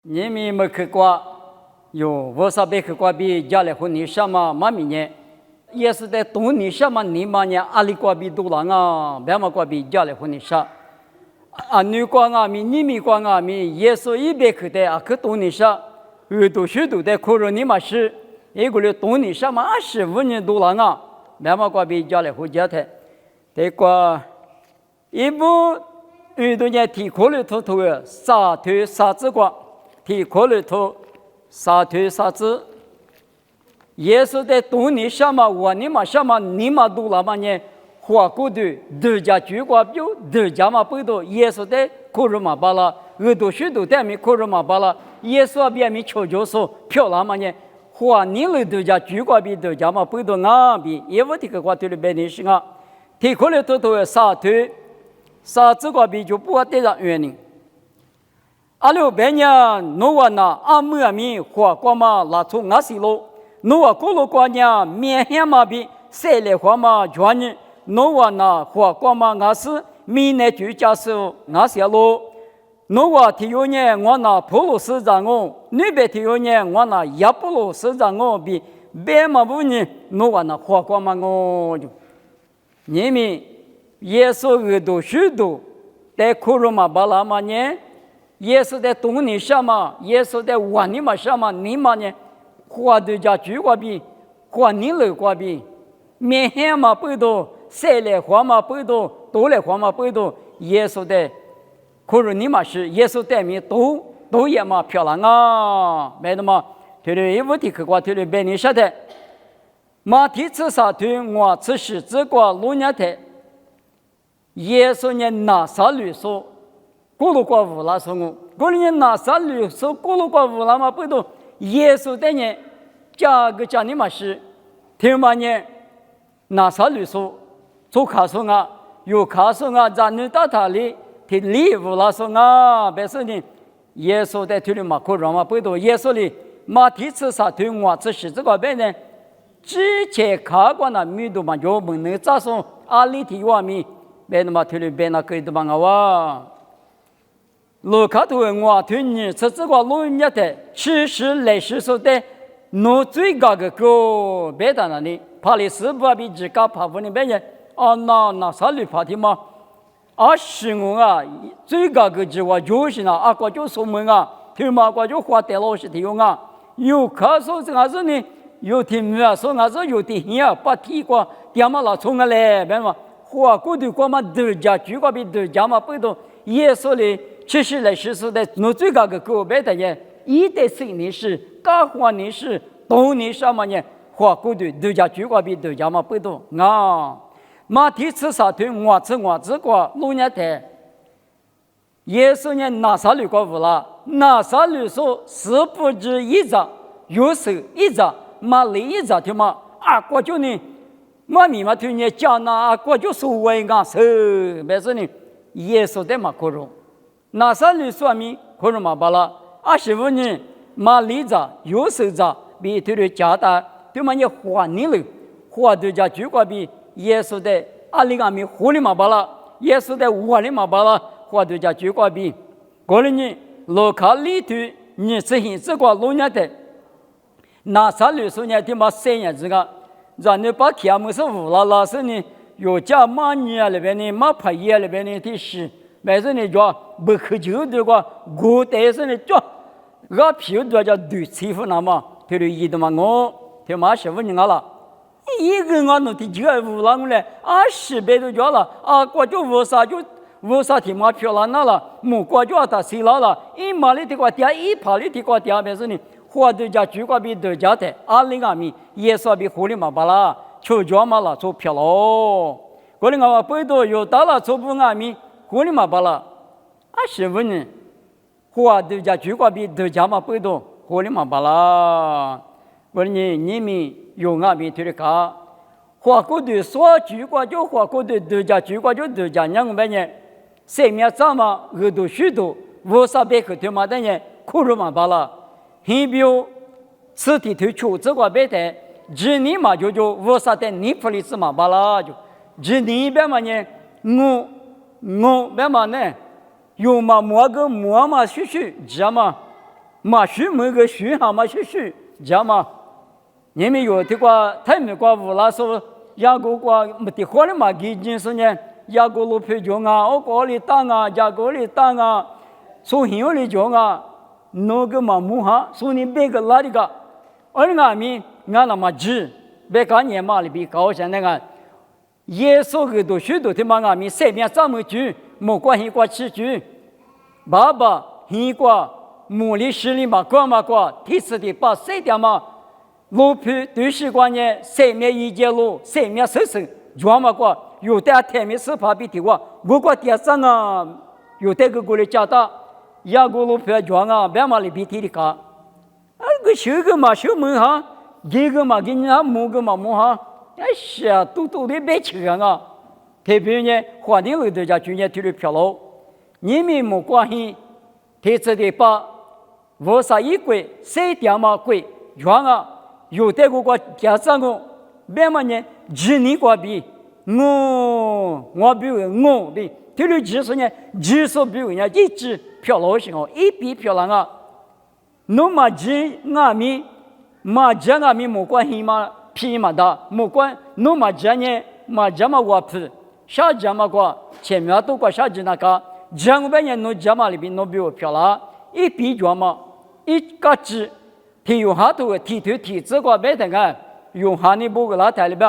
你们没去过，有我上别去过比家里婚礼什么妈咪呢？也是在东尼什么你妈呢？阿里过比多了啊，别么过比家里婚礼啥？啊，女光啊咪，你们光啊咪，也是一边去的啊，去东尼啥？耳朵许多的可是你妈是，一个月东尼什么25年多了啊，别么过比家里婚家的，这个一部耳朵呢提可里头头的啥头啥子光。提可里头啥腿啥子，也是在东尼什么我你嘛什么你嘛多了嘛呢？花过的德家举挂表，德家嘛不多，也是在可是嘛罢了，耳朵许多在没可是嘛罢了，也是别没瞧就说漂亮嘛呢？花你了德家举挂比德家嘛不多啊比，也不提个话对了别的是啊，提可里头头啥腿啥子挂比就不得让原因。阿六百年，诺瓦那阿姆阿米花瓜嘛拉出阿西罗，诺瓦古罗瓜呢面向嘛比塞勒花嘛全呢，诺瓦那花瓜嘛阿是米内居家是阿西罗，诺瓦提有呢我那普罗斯长哦，那边提有呢我那亚普罗斯长哦比白嘛不呢诺瓦那花瓜嘛哦就，你们耶稣耳朵许多，在库罗嘛巴拉嘛呢？也是在东尼什么，也是在万尼嘛什么，你嘛呢？花的家居挂比，花尼了挂比，面向嘛不多，塞来花嘛不多，多来花嘛不多，也是在，可是你嘛是，也是在面都也嘛漂亮啊，没得嘛？对对，一无的去挂，对对，别你说的，马蹄子上对我吃十字挂路年的，也是呢拿啥律说。咕噜瓜乌拉说我，过年拿啥绿说咕噜瓜乌拉嘛不多，耶稣的呢，加个加你嘛是，听嘛呢，拿啥绿说，做卡说啊，有卡说啊，咱你到他里，提礼乌拉说啊，别说呢，耶稣的推的嘛可让嘛不多，耶稣里马蹄子上推我这十字架边呢，之前看过那米多嘛，就问那咋说阿里提瓦米，别那么推的别那可以的嘛哇。路卡头我推你吃这个路人家的，其实来是说的，弄最高的个别在那里，帕里斯不比自家帕夫那边人，啊那啥里帕的嘛，啊是我啊，最高的就话就是那啊个就说明啊，听嘛个就花带老师的用啊，有卡说这个是呢，有听啊说啊是有听呀，把听过，点嘛老从个来，别嘛，花过的过嘛德家，就个比德家嘛不多，耶稣哩。其实来说的，弄最高的个别的人，一代新年是，大花年是，东年什么呢？花过的都家就个比都家嘛不多啊。马蹄吃啥腿，我吃过路年台。耶稣呢拿啥绿过无啦？拿啥绿说是不止一张，有手一张，马里一张的嘛。啊，我就呢，马咪嘛推呢讲那，我就说为俺手，别说呢，耶稣的嘛可容。那啥律说明可能嘛罢了，25年马里子有手子比对的家大，对嘛你花你了，花对家就个比耶稣的阿里阿米活里嘛罢了，耶稣的活里嘛罢了，花对家就个比，过了你路卡里头你执行这个路年的，那啥律说呢？对嘛3年这个，让你把天门是无了老师呢，有家马年那边呢，马牌业那边呢的是。但是呢，叫不喝酒的话，古代是呢叫俺皮多叫对欺负那么，他就一的嘛我，他妈15年了，一个俺弄的就无了我嘞，20倍都叫了，啊，我就无啥他妈漂亮那了，木瓜就他谁了，一马里的瓜爹，一帕里的瓜爹，但是呢，花对家就瓜比对家的，20阿米也算比狐狸嘛巴啦，就叫嘛了做漂喽，过年我不多有到了做不阿米。过年嘛罢了，25年，花对家就个比对家嘛不多，过年嘛罢了。过年你们有俺们推的卡，花过对说就个就花过对对家就个就对家两百年，3面怎么耳朵许多，50百克对嘛的人，可能嘛罢了。还有此地推出这个白的，今年嘛就50的你普利斯嘛罢了就，今年边嘛呢我别嘛呢，有嘛摸个摸嘛学学，知道嘛？马须某个须哈嘛是须，讲嘛，你们有的话，他们话无啦说，雅各话没得话的嘛，给件事呢，雅各路配讲啊，我讲里当啊，雅各里当啊，所以我里讲啊，那个嘛木哈，所以你别个哪里个，而俺们俺那么直，别个年嘛里比高些那个，耶稣个都许多的嘛俺们身边怎么住，没关系过吃住，爸爸很过。母里实力嘛，过嘛过，第四的把谁的嘛，路皮对时光呢，生命一节路，生命生生，转嘛过，有的天命是怕比的话，我过第三啊，有的个过来加大，雅各路皮转啊，别嘛里比提的卡，啊个修个嘛修门哈，一个嘛给人家木个嘛木哈，哎呀，都的别吃啊，特别呢，环境里头家去年提的漂流，你们没关系，第四的把。我啥一鬼，谁掉嘛鬼，原啊，有的个家长个，别么呢，几年过比，我比我比，这里技术呢，技术比人家一直漂亮些哦，一比漂亮啊，那么几俺们，嘛这俺们没关系嘛，皮嘛大，没关，那么这呢，嘛这么我皮，啥这么个，前面都过啥子那个，这个边呢，那这么里边那比我漂亮，一比着嘛。一个字，提用下头提头提这个别的个，用下你不个拉台里边，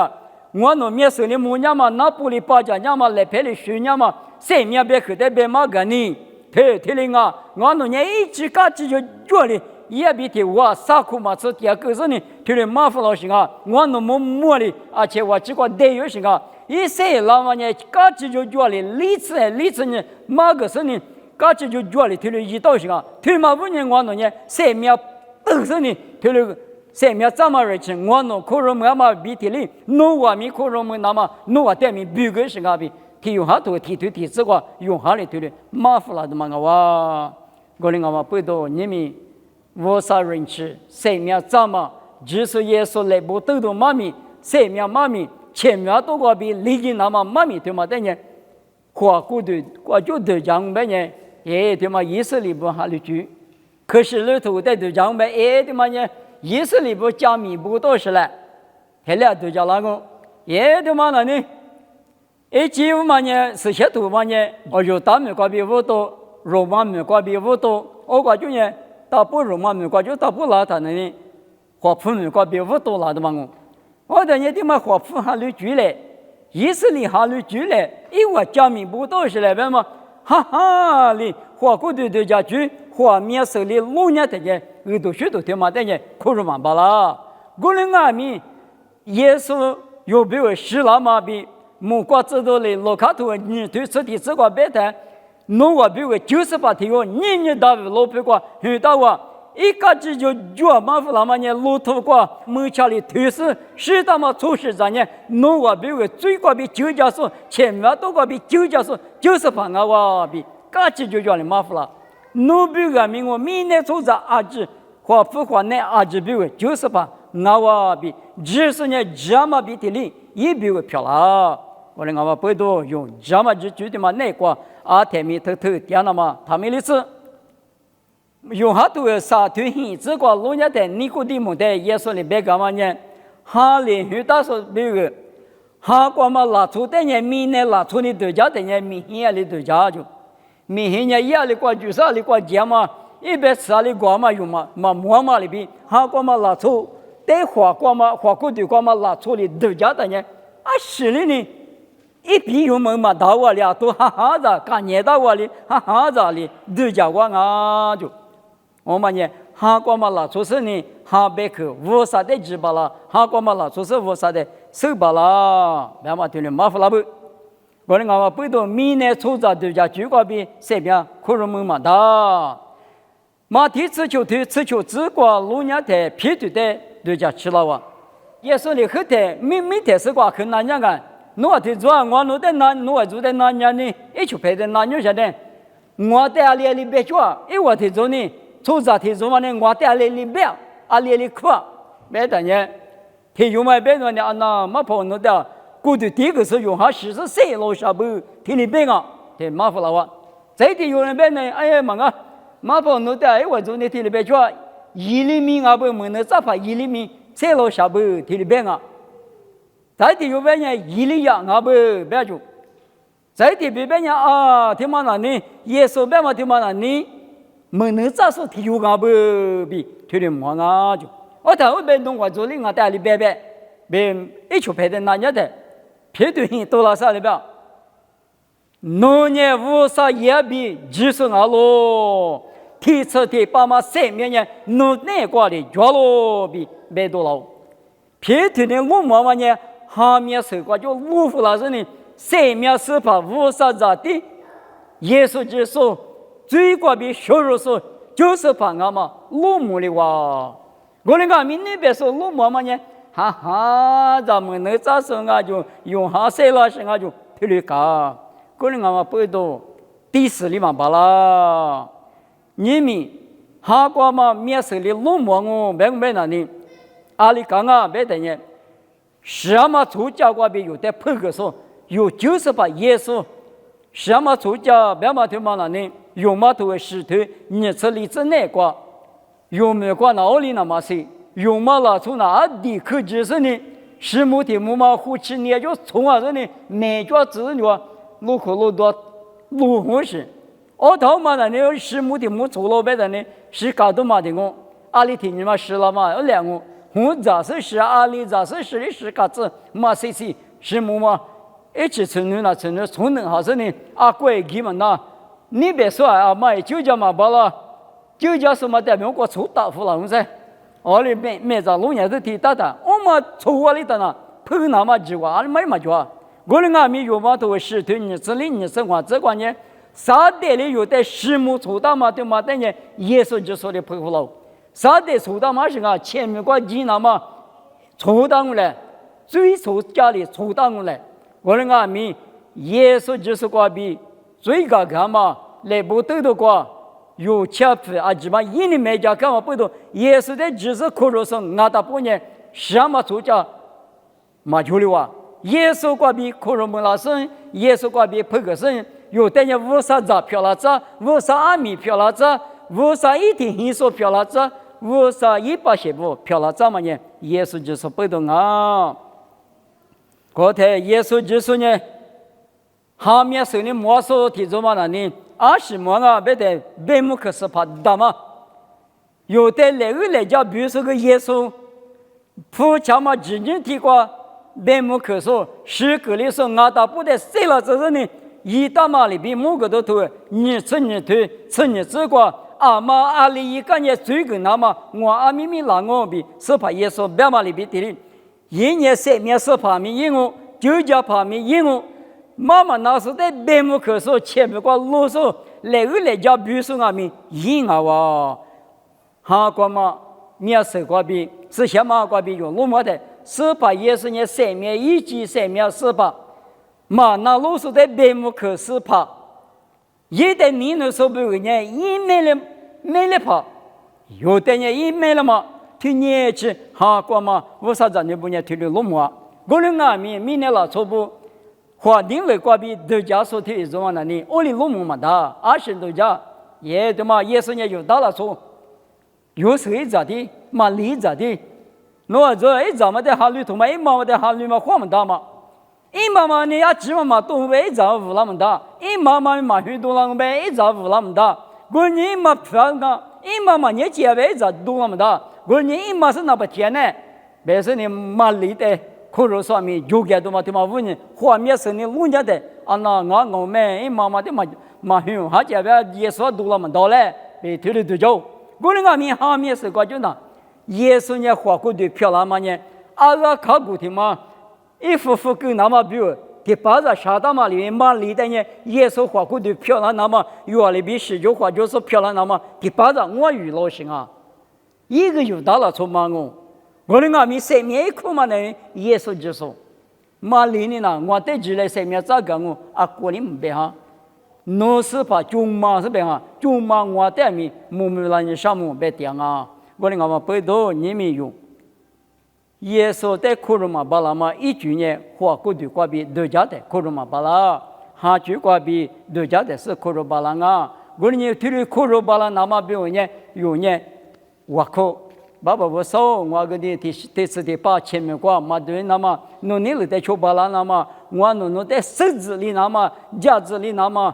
我那面手里木伢嘛，那不里巴家伢嘛，来陪里水伢嘛，谁面别去的别嘛个呢？提哩啊，我那年一直个字就做哩，也比提我啥苦嘛是第二个是呢，提哩麻烦老行啊，我那么哩，而且我这个队友行啊，一谁老嘛呢，个字就做哩，理次呢，嘛个是呢？个子就做了，提了一道行啊，提嘛5年我那年生命本身呢，提了生命这么热情，我那可能我嘛比提哩，那我们可能那么那我对面别个行啊比，提用下头提这个用下来提了，麻烦了的嘛我，我哩我不知你们我啥人吃，生命这么，就是耶稣来不都都妈咪，生命妈咪，前面都个比历经那么妈咪对嘛的呢，过过的过就得讲呗呢。哎，对嘛，以色列不哈里住，可是里头的都讲呗，哎，对嘛呢，以色列不讲米不多是嘞，后来都讲那个，哎，对嘛那呢，哎，几乎嘛呢，是些头嘛呢，我就大美国比不多，罗马美国比不多，我感觉呢，大不罗马美国就大不拉他那呢，华普美国比不多拉的嘛我等于对嘛华普哈里住嘞，以色列哈里住嘞，因为讲米不多是嘞，为嘛？哈哈哩，华国的家居，华面手里老年的人，耳朵许多他妈的人，可是完罢了。我们俺们耶稣有比如希腊嘛比，木瓜知道嘞，老卡头你对身体这个白谈，那我比如98天哦，年大老皮瓜，很大哇。一个字就脚麻烦了嘛呢，路途过门前里推是，是他妈出事咱呢，那我比如最高比9加数，前面多个比9加数，90盘啊哇比，个字就叫你麻烦了。那比如我我明年出在阿字，或不或那阿字比如90盘，那我比，只是呢这么比的哩，也比如漂亮。我们我不多用这么就觉得嘛那个阿天米偷点了嘛，他们的是。用下头啥推行这个老人的尼古丁姆的耶稣里边干嘛呢？哈连许大说比如哈光嘛拉出的人明年拉出的对家的人明显的对家就明显的也里过就啥里过节嘛一边啥里过嘛用嘛摸嘛里边哈光嘛拉出的花光嘛花果的光嘛拉出的对家的人啊是的呢一比用嘛到我俩都哈哈子干年到我里哈哈子里对家我啊就。我们呢，哈光嘛拉出是呢，哈贝克无啥的鸡巴啦，哈光嘛拉出是无啥的手巴啦，别嘛对你麻烦了不？我们讲不到明年出杂对家举个比这边可能没嘛大，马蹄吃球只管路年的皮对的对家吃了哇，也是你后头每天是个很难讲个，我的做我弄的难，我做的难年呢，一起陪的难年下的，我在阿里别做，我的做呢。出杂提做嘛呢？我带来里边，阿里里苦，别等呢。提用嘛别说呢，啊那没跑弄的，过去第一个是用下44老下不，提里边啊，提麻烦了哇。再提用那边呢，哎呀妈啊，马跑奴的我做你提里边说一厘米啊不门的咋怕一厘米再老下不提里边啊在提有边呢一厘呀啊不别就在提边边呢啊听嘛那呢耶稣边嘛听嘛那呢门的咋说提有啊不比提里么啊就我台湾边东我做里啊带里边边一出拍的那年的撇对hin多了啥里边农业无啥也比技术啊咯提车提爸妈生命呢农内挂的脚咯比别多了撇对的路嘛嘛呢下面手挂就路虎了是呢生命是怕无啥咋的耶稣就说最挂比小肉说就是怕俺嘛路木的话我那个民那边说路嘛嘛呢哈哈咱们那咋说啊就用下谁了是啊就撇里嘎个人啊嘛不多，第四里嘛罢了。你们哈瓜嘛面色里冷漠哦，明白哪里？阿里讲啊，别等人，什么出家瓜比有的破个说，有就是把耶稣，什么出家别嘛听嘛哪里？有嘛都会石头，你这里这那瓜，有没瓜哪里那么些？有嘛拉出哪地可就是呢？什么题目嘛？胡吃你就从啊这里每家子女啊。路口路多路红是，我头嘛的呢是木的木走路别的呢是搞都嘛的我，阿里听你嘛是了嘛有两个，我咋是阿里咋是的是嘎子嘛谁是木嘛，一起存留那存留存能好是呢阿贵给嘛那，你别说啊嘛就叫嘛罢了，就叫什么代表我抽大夫了我噻，阿里没咋路也是提大的，我嘛抽我里的呢，碰那嘛几个阿里没嘛就。我们阿弥有嘛都是对你这里你生活这关键，啥代里有的石木抽到嘛对嘛？但是耶稣就说的佩服了，啥代抽到嘛是啊？前面个人那么抽到过来，最抽家里抽到过来，我们阿弥耶稣就是个比最高干嘛来不得的个有钱费啊，基本一年没家干嘛不多，耶稣的只是可肉生俺大半年什么抽家嘛就了啊。耶稣挂比可容蒙拉生，耶稣挂比破个生，有的人无啥子漂拉子，无啥阿米漂拉子，无啥一天黑说漂拉子，无啥一百些不漂拉子嘛呢？耶稣就是不懂啊。刚才耶稣就说呢，下面说的莫说提着嘛呢，20万啊，别得别木可是怕大嘛。有的来家，比如说个耶稣，普强嘛，仅仅提过。别木可说，是个里说俺大不得谁了这人呢？一大马里比某个都头，你吃你推，吃你吃过。阿妈阿里一个年最个那么，我阿咪咪拉我比，是怕耶稣别马里比的哩。一年三面是怕咪赢我，就叫怕咪赢我。妈妈那时在别木可说，前面个啰嗦，来叫比如说阿咪赢啊哇，哈个嘛面色个比是什么个比用罗马的。是把也是你生命以及生命是吧？嘛那老是在别木可是怕，有的你能说不人一没了怕，有的人一没了嘛，去年去哈过嘛，为啥子你不念推的路嘛？我们阿明年了错不？华定了挂比都家说推什么呢？你我的路嘛大，20都家也对嘛，也是你有大了错，有谁咋的嘛理咋的？我这一早嘛在哈里头嘛，一毛在哈里嘛火么大嘛，一毛嘛你要几毛嘛都会一早五那么大，一毛嘛嘛许多那么呗，一早五那么大，过年嘛漂亮，一毛嘛你结尾一早多那么大，过年一毛是那不甜呢，别是你嘛里的可肉上面有个多嘛对嘛问你，画面是你路家的，啊那我们一毛嘛的嘛许，还结尾也说多那么大嘞，别推了多久，过年我们下面是个就那。耶稣呢，花过的漂亮嘛呢？阿拉考古的嘛，一幅幅跟那么比如，第八个沙大嘛里面嘛里的呢，耶稣花过的漂亮那么，原来比19花就是漂亮那么，第八个我遇老行啊，一个有大了出嘛我的阿弥生命一哭嘛呢，耶稣就说，嘛里呢呐，我对起来生命咋个我啊过你唔别哈，侬是怕中嘛是别哈，中嘛我对面木木兰你上木别点啊。我哋嘛背到你们用，耶稣在苦罗马巴拉嘛一句呢，话过对过比都家的苦罗马巴拉，下句过比都家的是苦罗巴拉啊。我你推苦肉巴拉那么比有呢，我可。爸爸我说我个第四第八前面过嘛对那么努力了在求巴拉那么我努在手指里那么架子里那么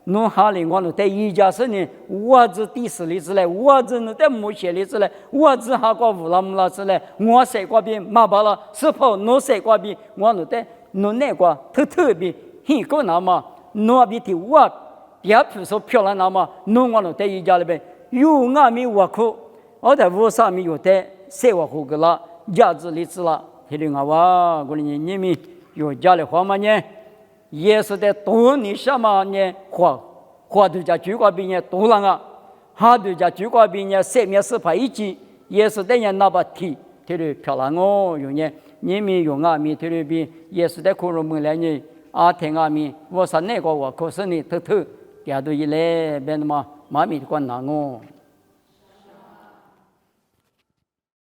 努哈里我在一家是呢我子第四里之类我子努在木屑里之类我子哈过乌拉木拉之类我谁过比马巴拉是否努谁过比我努在努那个特别很个那么努比的我别不说漂亮那么努我努在一家里边有我没我可我在屋上面有的生活好个了，家子里子了，他的我过年你们有家里话嘛呢？也是在多年什么呢？花对家主管比呢多了啊，哈对家主管比呢生命是排一起，也是在人那把提，他的漂亮哦，有呢，你们有啊咪他的比也是在苦肉门来呢，啊听啊咪，我说那个我可是呢偷，给都一来别那么妈咪的管难哦。